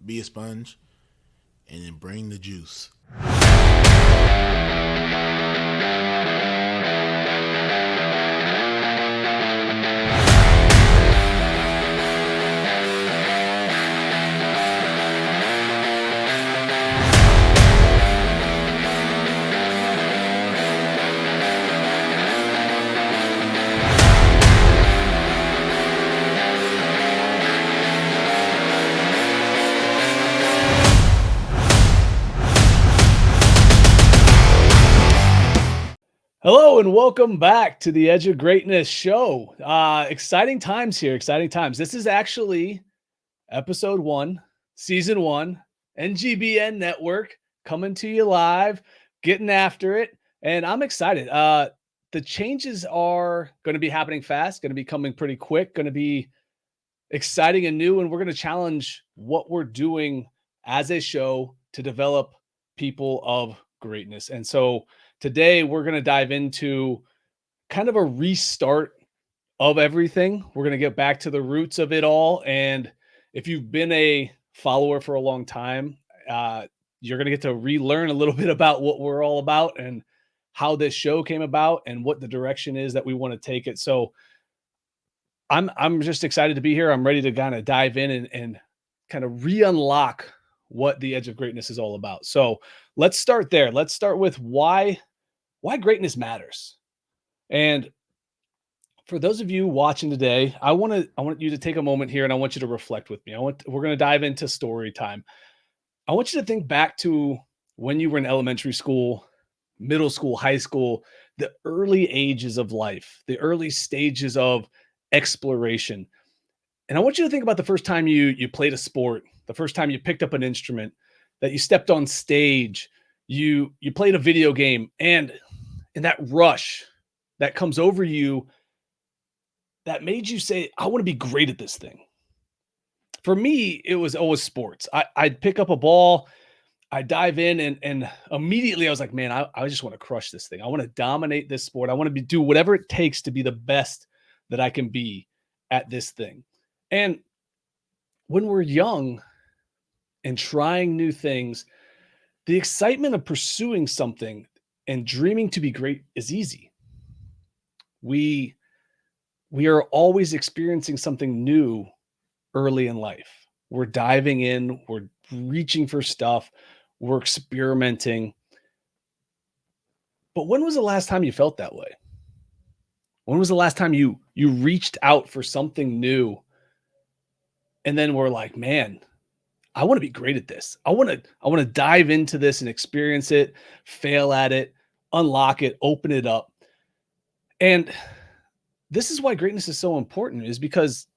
be a sponge, and then bring the juice. Hello and welcome back to the Edge of Greatness show. Exciting times here, exciting times. This is actually episode 1, season 1, NGBN network coming to you live, getting after it. And I'm excited. The changes are going to be happening fast, going to be coming pretty quick, going to be exciting and new. And we're going to challenge what we're doing as a show to develop people of greatness. And so today we're going to dive into kind of a restart of everything. We're going to get back to the roots of it all. And if you've been a follower for a long time, you're going to get to relearn a little bit about what we're all about and how this show came about and what the direction is that we want to take it. So I'm just excited to be here. I'm ready to kind of dive in and kind of re-unlock what the Edge of Greatness is all about. So let's start there. Let's start with why greatness matters. And for those of you watching today, I want you to take a moment here and I want you to reflect with me. We're going to dive into story time. I want you to think back to when you were in elementary school, middle school, high school, the early ages of life, the early stages of exploration. And I want you to think about the first time you played a sport, the first time you picked up an instrument, that you stepped on stage, you played a video game, and in that rush that comes over you that made you say, I want to be great at this thing. For me, it was always sports. I'd pick up a ball, I'd dive in, and immediately I was like, man, I just want to crush this thing. I want to dominate this sport. I want to do whatever it takes to be the best that I can be at this thing. And when we're young and trying new things, the excitement of pursuing something and dreaming to be great is easy. We are always experiencing something new early in life. We're diving in, we're reaching for stuff, we're experimenting. But when was the last time you felt that way? When was the last time you reached out for something new and then we're like, man, I want to be great at this. I want to dive into this and experience it, fail at it, unlock it, open it up. And this is why greatness is so important, is because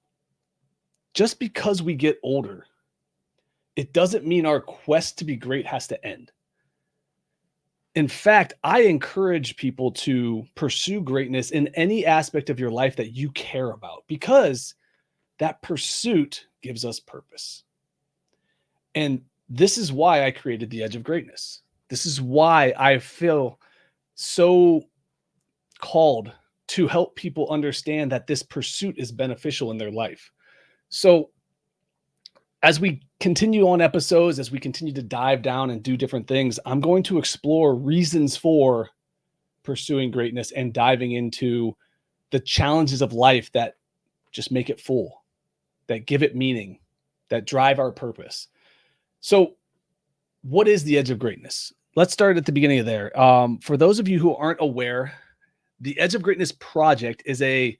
just because we get older, it doesn't mean our quest to be great has to end. In fact, I encourage people to pursue greatness in any aspect of your life that you care about, because that pursuit gives us purpose. And this is why I created the Edge of Greatness. This is why I feel so called to help people understand that this pursuit is beneficial in their life. So as we continue on episodes, as we continue to dive down and do different things, I'm going to explore reasons for pursuing greatness and diving into the challenges of life that just make it full, that give it meaning, that drive our purpose. So what is the Edge of Greatness? Let's start at the beginning of there. For those of you who aren't aware, the Edge of Greatness project is a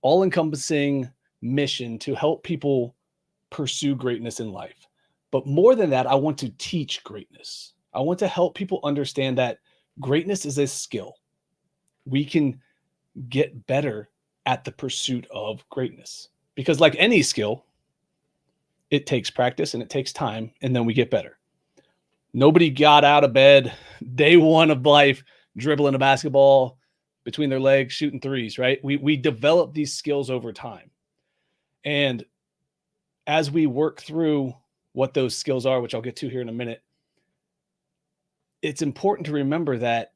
all-encompassing mission to help people pursue greatness in life. But more than that, I want to teach greatness. I want to help people understand that greatness is a skill. We can get better at the pursuit of greatness, because like any skill, it takes practice and it takes time, and then we get better. Nobody got out of bed day one of life dribbling a basketball between their legs, shooting threes, right? We develop these skills over time. And as we work through what those skills are, which I'll get to here in a minute, it's important to remember that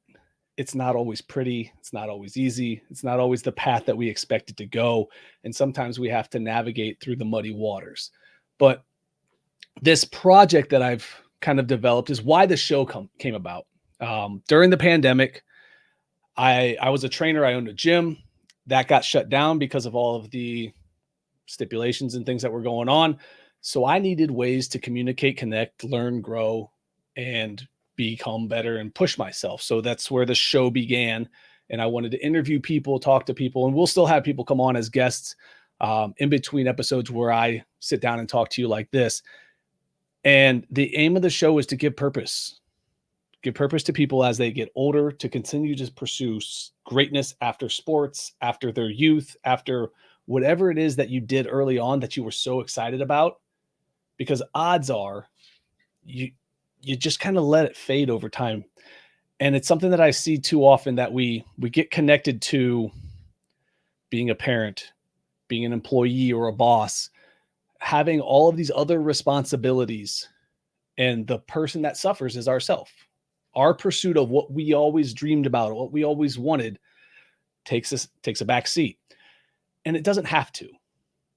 it's not always pretty. It's not always easy. It's not always the path that we expect it to go. And sometimes we have to navigate through the muddy waters. But this project that I've kind of developed is why the show came about. During the pandemic, I was a trainer. I owned a gym that got shut down because of all of the stipulations and things that were going on. So I needed ways to communicate, connect, learn, grow, and become better and push myself. So that's where the show began. And I wanted to interview people, talk to people, and we'll still have people come on as guests in between episodes where I sit down and talk to you like this. And the aim of the show is to give purpose to people as they get older, to continue to pursue greatness after sports, after their youth, after whatever it is that you did early on that you were so excited about, because odds are you just kind of let it fade over time. And it's something that I see too often, that we get connected to being a parent, being an employee or a boss, having all of these other responsibilities. And the person that suffers is ourself. Our pursuit of what we always dreamed about, what we always wanted, takes a back seat. And it doesn't have to,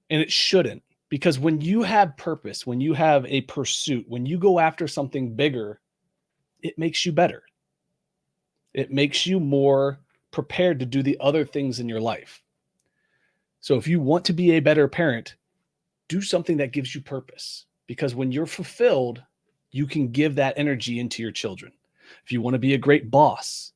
and it shouldn't, because when you have purpose, when you have a pursuit, when you go after something bigger, it makes you better. It makes you more prepared to do the other things in your life. So if you want to be a better parent, do something that gives you purpose, because when you're fulfilled, you can give that energy into your children. If you want to be a great boss,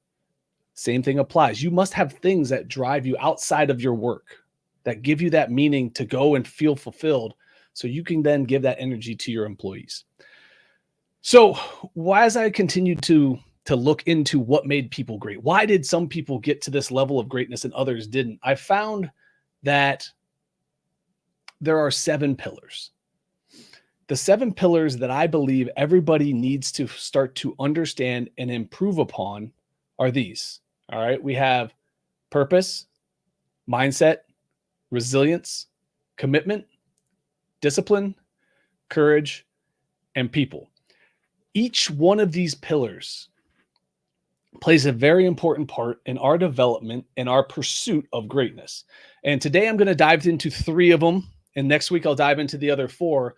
same thing applies. You must have things that drive you outside of your work, that give you that meaning to go and feel fulfilled, so you can then give that energy to your employees. So as I continued to look into what made people great, why did some people get to this level of greatness and others didn't, I found that there are 7 pillars. The 7 pillars that I believe everybody needs to start to understand and improve upon are these. All right. We have purpose, mindset, resilience, commitment, discipline, courage, and people. Each one of these pillars plays a very important part in our development and our pursuit of greatness. And today I'm going to dive into 3 of them. And next week I'll dive into the other 4.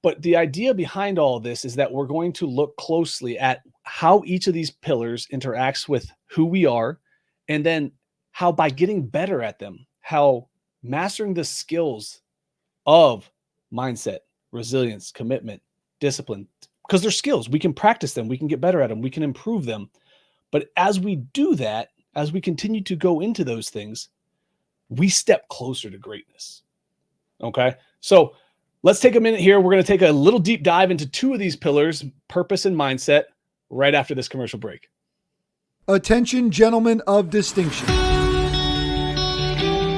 But the idea behind all this is that we're going to look closely at how each of these pillars interacts with who we are, and then how, by getting better at them, how mastering the skills of mindset, resilience, commitment, discipline, because they're skills. We can practice them. We can get better at them. We can improve them. But as we do that, as we continue to go into those things, we step closer to greatness. Okay. So let's take a minute here. We're going to take a little deep dive into 2 of these pillars, purpose and mindset, right after this commercial break. Attention, gentlemen of distinction.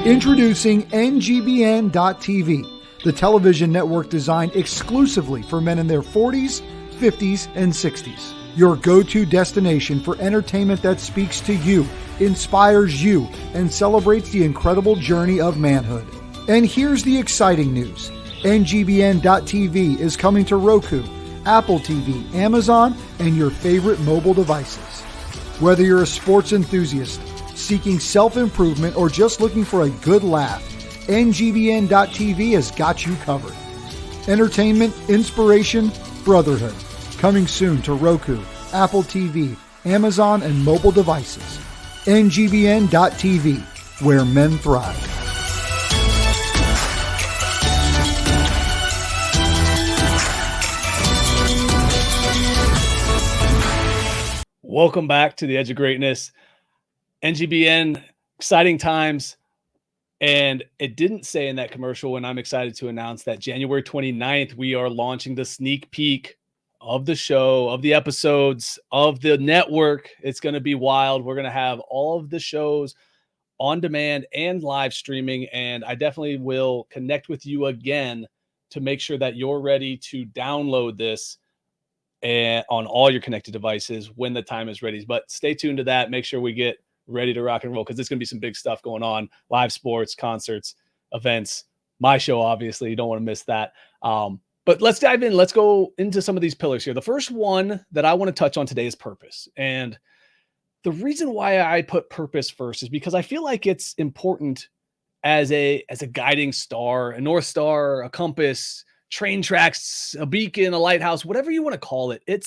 Introducing NGBN TV, the television network designed exclusively for men in their 40s, 50s, and 60s. Your go-to destination for entertainment that speaks to you, inspires you, and celebrates the incredible journey of manhood. And here's the exciting news. NGBN TV is coming to Roku, Apple TV, Amazon, and your favorite mobile devices. Whether you're a sports enthusiast, seeking self-improvement, or just looking for a good laugh, NGBN TV has got you covered. Entertainment, inspiration, brotherhood. Coming soon to Roku, Apple TV, Amazon, and mobile devices. NGBN TV, where men thrive. Welcome back to the Edge of Greatness. NGBN, exciting times. And it didn't say in that commercial, and I'm excited to announce that January 29th, we are launching the sneak peek of the show, of the episodes, of the network. It's going to be wild. We're going to have all of the shows on demand and live streaming. And I definitely will connect with you again to make sure that you're ready to download this and on all your connected devices when the time is ready. But stay tuned to that. Make sure we get ready to rock and roll, because there's going to be some big stuff going on. Live sports, concerts, events, my show, obviously. You don't want to miss that. But let's dive in. Let's go into some of these pillars here. The first one that I want to touch on today is purpose. And the reason why I put purpose first is because I feel like it's important as a guiding star, a North Star, a compass train tracks, a beacon, a lighthouse, whatever you want to call it. It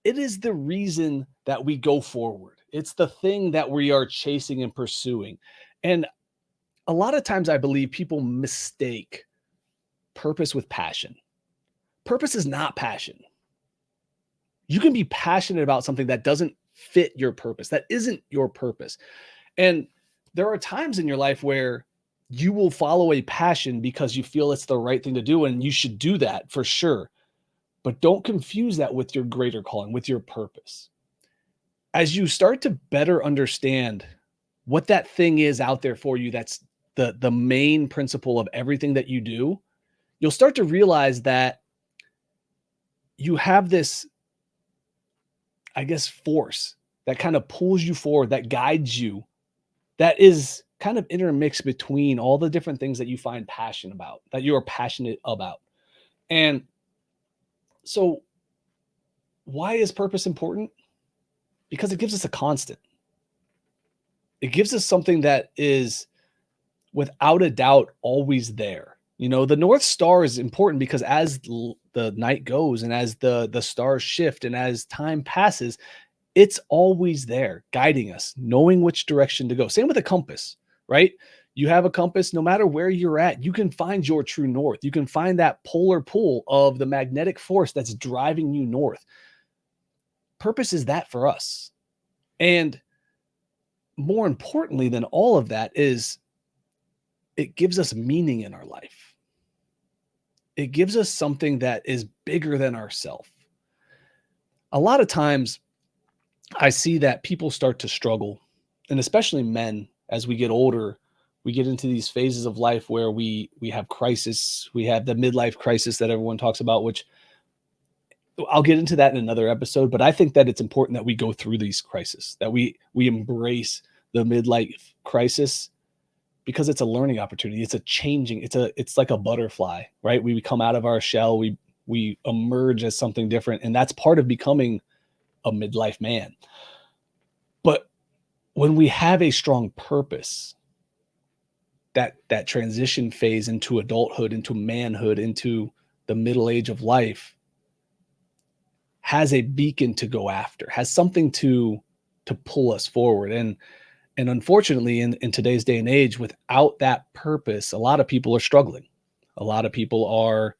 is the reason that we go forward. It's the thing that we are chasing and pursuing. And a lot of times I believe people mistake purpose with passion. Purpose is not passion. You can be passionate about something that doesn't fit your purpose, that isn't your purpose. And there are times in your life where you will follow a passion because you feel it's the right thing to do, and you should do that for sure. But don't confuse that with your greater calling, with your purpose. As you start to better understand what that thing is out there for you, that's the main principle of everything that you do, you'll start to realize that you have this, I guess, force that kind of pulls you forward, that guides you, that is kind of intermixed between all the different things that you find passion about, that you are passionate about. And so why is purpose important? Because it gives us a constant. It gives us something that is without a doubt always there. You know, the North Star is important because as the night goes and as the stars shift and as time passes, it's always there guiding us, knowing which direction to go. Same with a compass, right? You have a compass, no matter where you're at, you can find your true north. You can find that polar pull of the magnetic force that's driving you north. Purpose is that for us. And more importantly than all of that is it gives us meaning in our life. It gives us something that is bigger than ourselves. A lot of times I see that people start to struggle, and especially men, as we get older, we get into these phases of life where we have crisis. We have the midlife crisis that everyone talks about, which I'll get into that in another episode, but I think that it's important that we go through these crises, that we embrace the midlife crisis, because it's a learning opportunity. It's a changing, it's like a butterfly, right? We come out of our shell, we emerge as something different, and that's part of becoming a midlife man. But when we have a strong purpose, that transition phase into adulthood, into manhood, into the middle age of life has a beacon to go after, has something to pull us forward. And unfortunately, in today's day and age, without that purpose, a lot of people are struggling. A lot of people are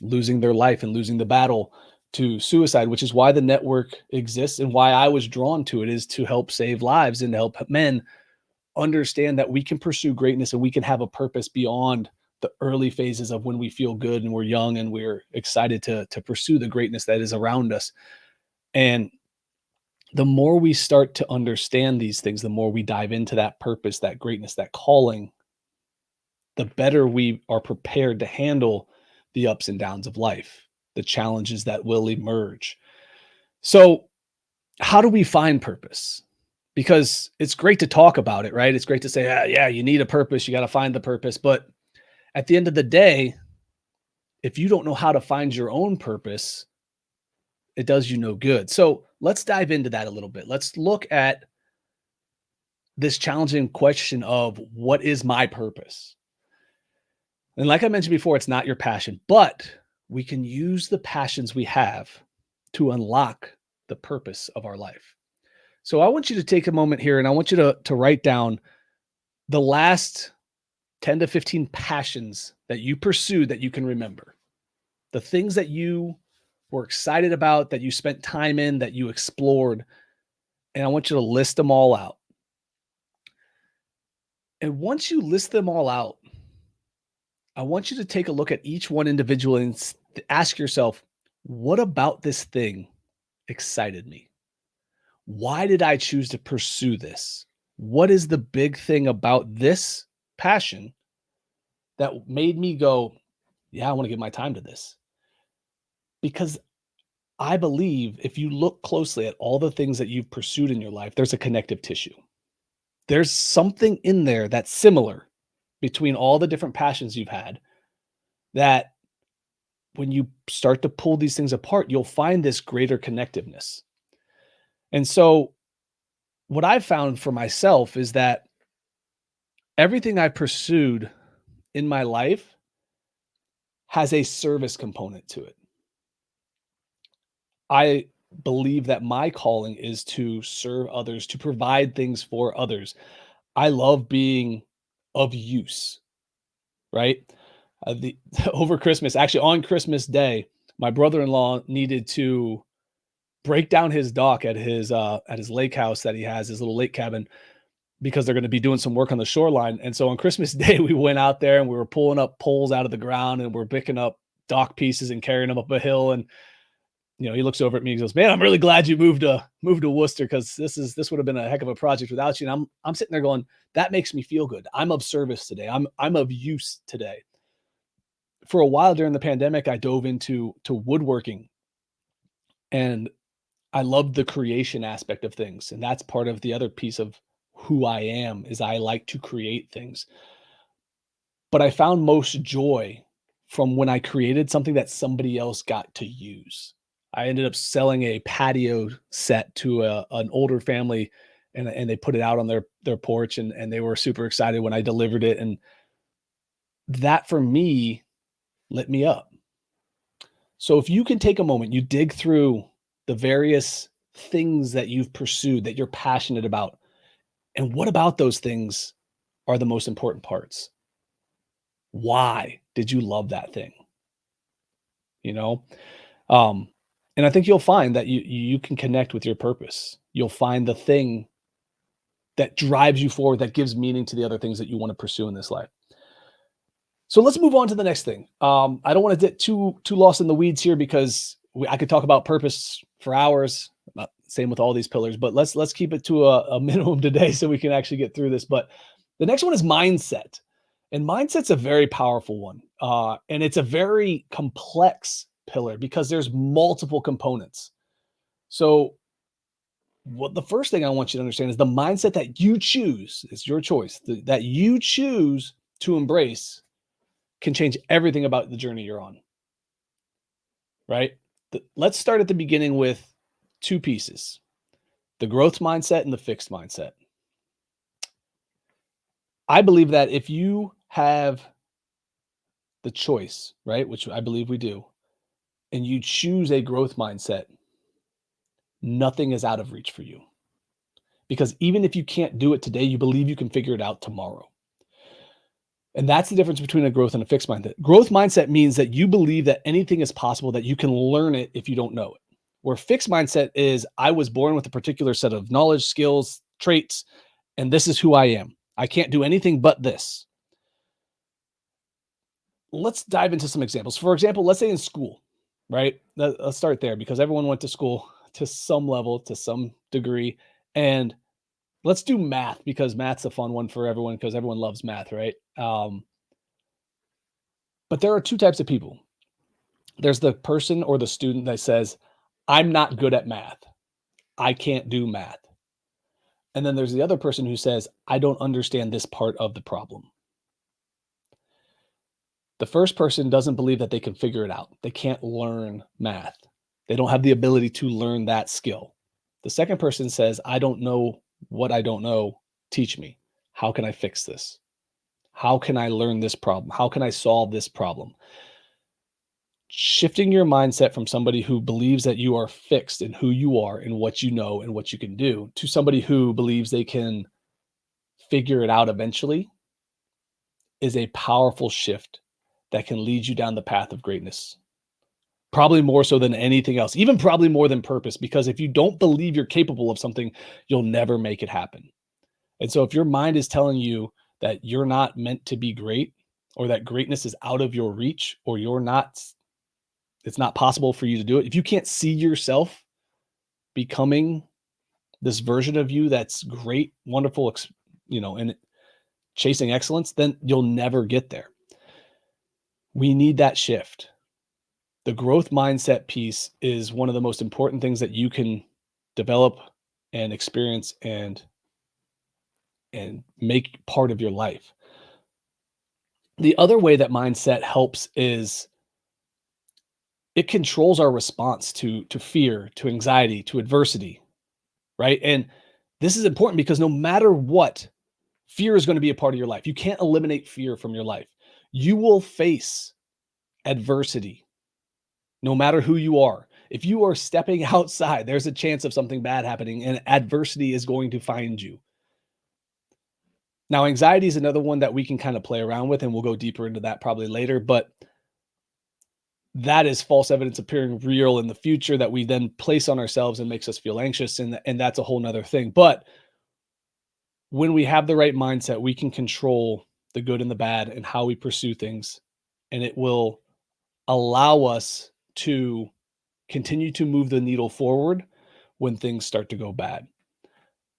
losing their life and losing the battle to suicide, which is why the network exists and why I was drawn to it, is to help save lives and help men understand that we can pursue greatness and we can have a purpose beyond the early phases of when we feel good and we're young and we're excited to pursue the greatness that is around us. And the more we start to understand these things, the more we dive into that purpose, that greatness, that calling, the better we are prepared to handle the ups and downs of life, the challenges that will emerge. So how do we find purpose? Because it's great to talk about it, right? It's great to say, yeah, you need a purpose. You got to find the purpose. But at the end of the day, if you don't know how to find your own purpose, it does you no good. So let's dive into that a little bit. Let's look at this challenging question of what is my purpose? And like I mentioned before, it's not your passion, but we can use the passions we have to unlock the purpose of our life. So I want you to take a moment here and I want you to write down the last 10 to 15 passions that you pursued that you can remember. The things that you were excited about, that you spent time in, that you explored. And I want you to list them all out. And once you list them all out, I want you to take a look at each one individually and ask yourself, what about this thing excited me? Why did I choose to pursue this? What is the big thing about this passion that made me go, yeah, I want to give my time to this? Because I believe if you look closely at all the things that you've pursued in your life, there's a connective tissue. There's something in there that's similar between all the different passions you've had, that when you start to pull these things apart, you'll find this greater connectiveness. And so what I've found for myself is that everything I pursued in my life has a service component to it. I believe that my calling is to serve others, to provide things for others. I love being of use, right? Over Christmas, actually on Christmas Day, my brother-in-law needed to break down his dock at his lake house that he has, his little lake cabin, because they're going to be doing some work on the shoreline. And so on Christmas Day, we went out there and we were pulling up poles out of the ground and we're picking up dock pieces and carrying them up a hill. And he looks over at me and goes, "Man, I'm really glad you moved to Worcester, because this would have been a heck of a project without you." And I'm sitting there going, that makes me feel good. I'm of service today. I'm of use today. For a while during the pandemic, I dove into woodworking, and I loved the creation aspect of things. And that's part of the other piece of who I am, is I like to create things. But I found most joy from when I created something that somebody else got to use. I ended up selling a patio set to an older family, and they put it out on their porch, and they were super excited when I delivered it. And that for me lit me up. So if you can take a moment, you dig through the various things that you've pursued that you're passionate about, and what about those things are the most important parts? Why did you love that thing? And I think you'll find that you can connect with your purpose. You'll find the thing that drives you forward, that gives meaning to the other things that you want to pursue in this life. So let's move on to the next thing. I don't want to get too lost in the weeds here, because I could talk about purpose for hours. Same with all these pillars, but let's keep it to a minimum today so we can actually get through this. But the next one is mindset. And mindset's a very powerful one. And it's a very complex pillar because there's multiple components. So what the first thing I want you to understand is the mindset that you choose, it's your choice, that you choose to embrace can change everything about the journey you're on, right? Let's start at the beginning with two pieces: the growth mindset and the fixed mindset. I believe that if you have the choice, right, which I believe we do, and you choose a growth mindset, nothing is out of reach for you. Because even if you can't do it today, you believe you can figure it out tomorrow. And that's the difference between a growth and a fixed mindset. Growth mindset means that you believe that anything is possible, that you can learn it if you don't know it. Where fixed mindset is, I was born with a particular set of knowledge, skills, traits, and this is who I am. I can't do anything but this. Let's dive into some examples. For example, let's say in school, right? Let's start there, because everyone went to school to some level, to some degree. And let's do math, because math's a fun one for everyone, because everyone loves math, right? But there are two types of people. There's the person or the student that says, I'm not good at math. I can't do math. And then there's the other person who says, I don't understand this part of the problem. The first person doesn't believe that they can figure it out. They can't learn math. They don't have the ability to learn that skill. The second person says, I don't know what I don't know. Teach me. How can I fix this? How can I learn this problem? How can I solve this problem? Shifting your mindset from somebody who believes that you are fixed in who you are and what you know and what you can do, to somebody who believes they can figure it out eventually, is a powerful shift that can lead you down the path of greatness. Probably more so than anything else, even probably more than purpose, because if you don't believe you're capable of something, you'll never make it happen. And so if your mind is telling you that you're not meant to be great, or that greatness is out of your reach, or it's not possible for you to do it, if you can't see yourself becoming this version of you that's great, wonderful, and chasing excellence, then you'll never get there. We need that shift. The growth mindset piece is one of the most important things that you can develop and experience and make part of your life. The other way that mindset helps is it controls our response to fear, to anxiety, to adversity, right? And this is important because no matter what, fear is going to be a part of your life. You can't eliminate fear from your life. You will face adversity, no matter who you are. If you are stepping outside, there's a chance of something bad happening, and adversity is going to find you. Now, anxiety is another one that we can kind of play around with, and we'll go deeper into that probably later, but that is false evidence appearing real in the future that we then place on ourselves and makes us feel anxious, and that's a whole nother thing. But when we have the right mindset, we can control the good and the bad and how we pursue things, and it will allow us to continue to move the needle forward when things start to go bad.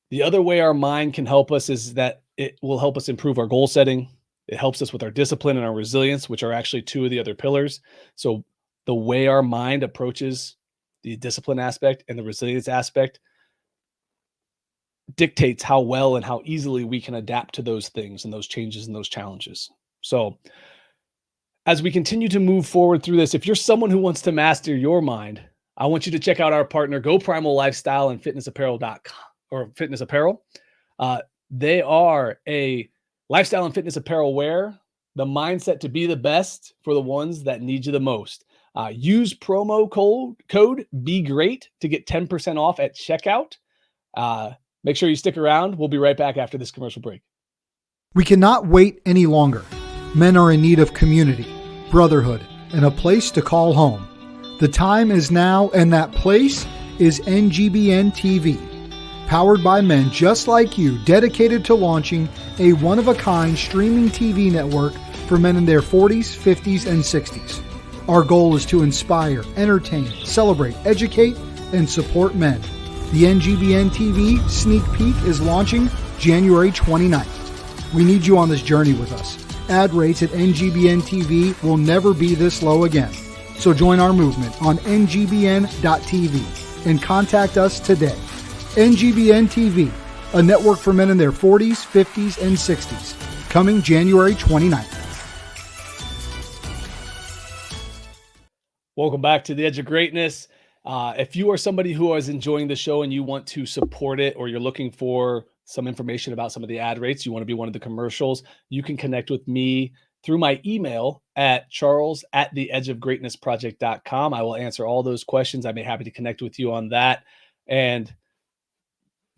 The other way our mind can help us is that it will help us improve our goal setting. It helps us with our discipline and our resilience, which are actually two of the other pillars. So the way our mind approaches the discipline aspect and the resilience aspect dictates how well and how easily we can adapt to those things and those changes and those challenges. So as we continue to move forward through this, if you're someone who wants to master your mind, I want you to check out our partner, Go Primal Lifestyle and FitnessApparel.com or Fitness Apparel. They are a lifestyle and fitness apparel wear, the mindset to be the best for the ones that need you the most. Use promo code BEGREAT to get 10% off at checkout. Make sure you stick around. We'll be right back after this commercial break. We cannot wait any longer. Men are in need of community, brotherhood, and a place to call home. The time is now, and that place is NGBN TV. Powered by men just like you, dedicated to launching a one-of-a-kind streaming TV network for men in their 40s, 50s, and 60s. Our goal is to inspire, entertain, celebrate, educate, and support men. The NGBN TV sneak peek is launching January 29th. We need you on this journey with us. Ad rates at NGBN TV will never be this low again. So join our movement on NGBN.TV and contact us today. NGBN TV, a network for men in their 40s, 50s, and 60s, coming January 29th. Welcome back to the Edge of Greatness. If you are somebody who is enjoying the show and you want to support it, or you're looking for some information about some of the ad rates, you want to be one of the commercials, you can connect with me through my email at charles@theedgeofgreatnessproject.com. I will answer all those questions. I'd be happy to connect with you on that and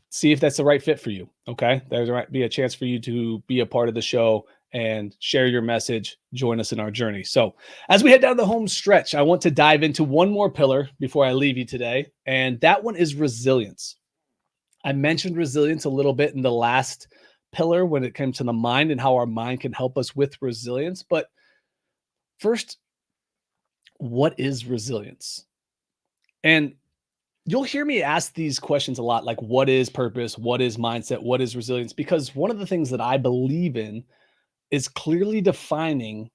see if that's the right fit for you. Okay. There might be a chance for you to be a part of the show and share your message, join us in our journey. So as we head down the home stretch, I want to dive into one more pillar before I leave you today. And that one is resilience. I mentioned resilience a little bit in the last pillar when it came to the mind and how our mind can help us with resilience. But first, what is resilience? And you'll hear me ask these questions a lot, like what is purpose? What is mindset? What is resilience? Because one of the things that I believe in is clearly defining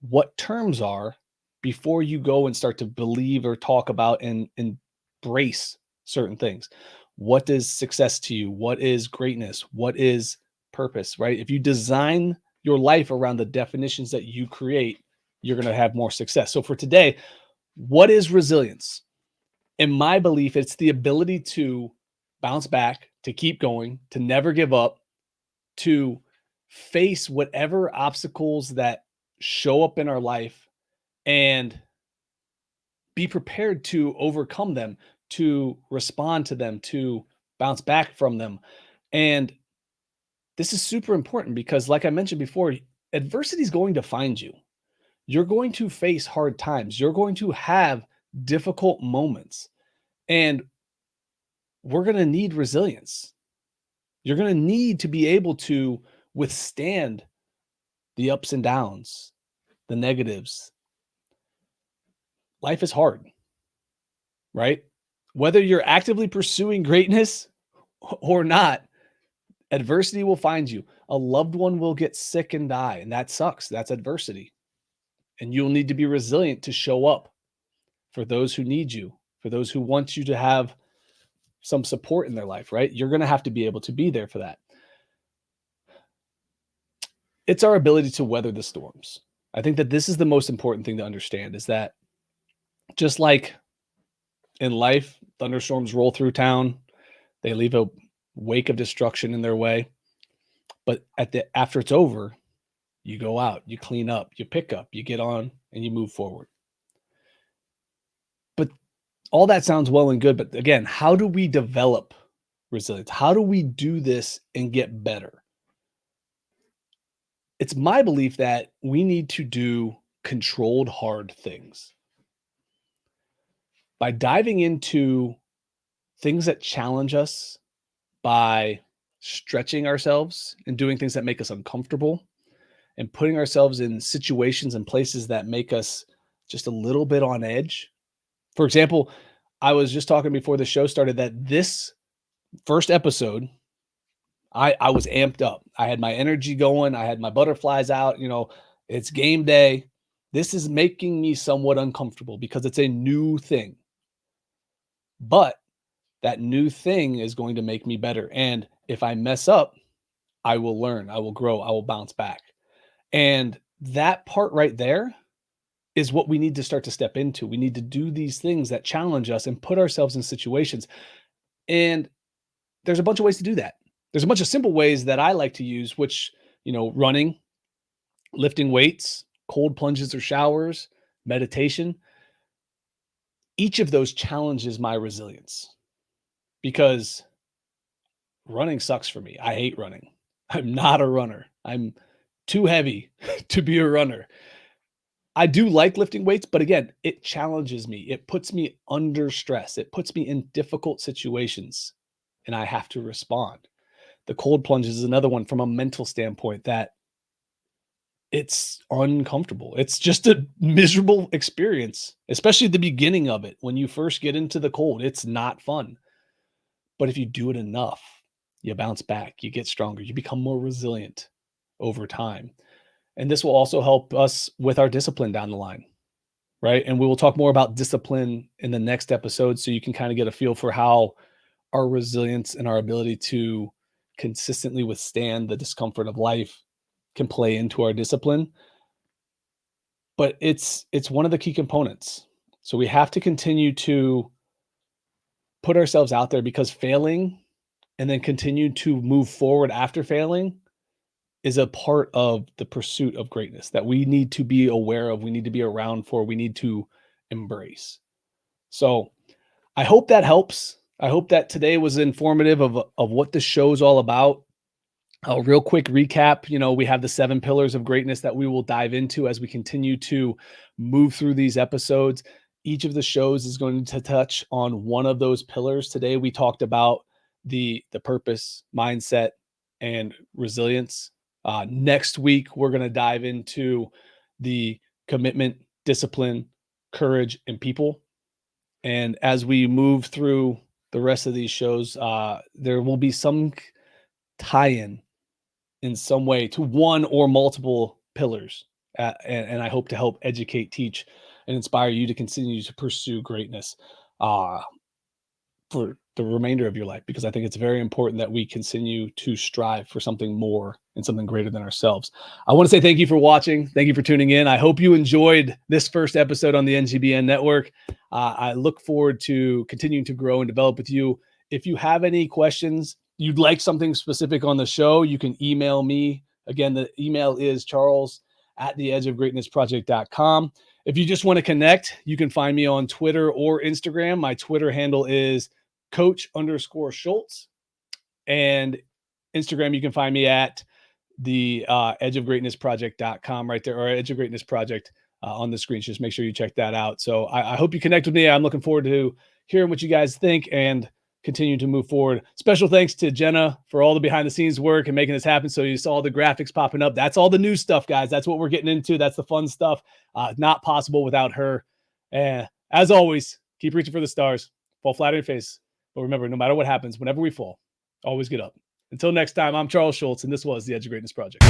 what terms are before you go and start to believe or talk about and embrace certain things. What is success to you? What is greatness? What is purpose, right? If you design your life around the definitions that you create, you're going to have more success. So for today, what is resilience? In my belief, it's the ability to bounce back, to keep going, to never give up, to face whatever obstacles that show up in our life and be prepared to overcome them, to respond to them, to bounce back from them. And this is super important because, like I mentioned before, adversity is going to find you. You're going to face hard times. You're going to have difficult moments. And we're going to need resilience. You're going to need to be able to withstand the ups and downs, the negatives. Life is hard, right? Whether you're actively pursuing greatness or not, adversity will find you. A loved one will get sick and die, and that sucks. That's adversity. And you'll need to be resilient to show up for those who need you, for those who want you to have some support in their life, right? You're going to have to be able to be there for that. It's our ability to weather the storms. I think that this is the most important thing to understand, is that just like in life, thunderstorms roll through town, they leave a wake of destruction in their way. But after it's over, you go out, you clean up, you pick up, you get on and you move forward. But all that sounds well and good. But again, how do we develop resilience? How do we do this and get better? It's my belief that we need to do controlled hard things. By diving into things that challenge us, by stretching ourselves and doing things that make us uncomfortable, and putting ourselves in situations and places that make us just a little bit on edge. For example, I was just talking before the show started that this first episode, I was amped up. I had my energy going. I had my butterflies out. It's game day. This is making me somewhat uncomfortable because it's a new thing. But that new thing is going to make me better. And if I mess up, I will learn. I will grow. I will bounce back. And that part right there is what we need to start to step into. We need to do these things that challenge us and put ourselves in situations. And there's a bunch of ways to do that. There's a bunch of simple ways that I like to use, which, running, lifting weights, cold plunges or showers, meditation. Each of those challenges my resilience because running sucks for me. I hate running. I'm not a runner. I'm too heavy to be a runner. I do like lifting weights, but again, it challenges me. It puts me under stress. It puts me in difficult situations and I have to respond. The cold plunges is another one from a mental standpoint that it's uncomfortable. It's just a miserable experience, especially at the beginning of it. When you first get into the cold, it's not fun. But if you do it enough, you bounce back, you get stronger, you become more resilient over time. And this will also help us with our discipline down the line, right? And we will talk more about discipline in the next episode so you can kind of get a feel for how our resilience and our ability to consistently withstand the discomfort of life can play into our discipline. But it's one of the key components. So we have to continue to put ourselves out there because failing and then continue to move forward after failing is a part of the pursuit of greatness that we need to be aware of, we need to be around for, we need to embrace. So I hope that helps. I hope that today was informative of what the show's all about. A real quick recap, we have the 7 pillars of greatness that we will dive into as we continue to move through these episodes. Each of the shows is going to touch on one of those pillars. Today, we talked about the purpose, mindset, and resilience. Next week, we're going to dive into the commitment, discipline, courage, and people. And as we move through the rest of these shows, there will be some tie-in in some way to one or multiple pillars. And I hope to help educate, teach, and inspire you to continue to pursue greatness for the remainder of your life, because I think it's very important that we continue to strive for something more and something greater than ourselves. I want to say thank you for watching. Thank you for tuning in. I hope you enjoyed this first episode on the NGBN network. I look forward to continuing to grow and develop with you. If you have any questions, you'd like something specific on the show, you can email me. Again, the email is charles@theedgeofgreatnessproject.com. If you just want to connect, you can find me on Twitter or Instagram. My Twitter handle is Coach_Schultz. And Instagram, you can find me at the edgeofgreatnessproject.com right there, or Edge of Greatness Project on the screen. Just make sure you check that out. So I hope you connect with me. I'm looking forward to hearing what you guys think and continue to move forward. Special thanks to Jenna for all the behind the scenes work and making this happen. So you saw the graphics popping up. That's all the new stuff, guys. That's what we're getting into. That's the fun stuff. Not possible without her. And as always, keep reaching for the stars. Fall flat on your face. But remember, no matter what happens, whenever we fall, always get up. Until next time, I'm Charles Schultz, and this was the Edge of Greatness Project.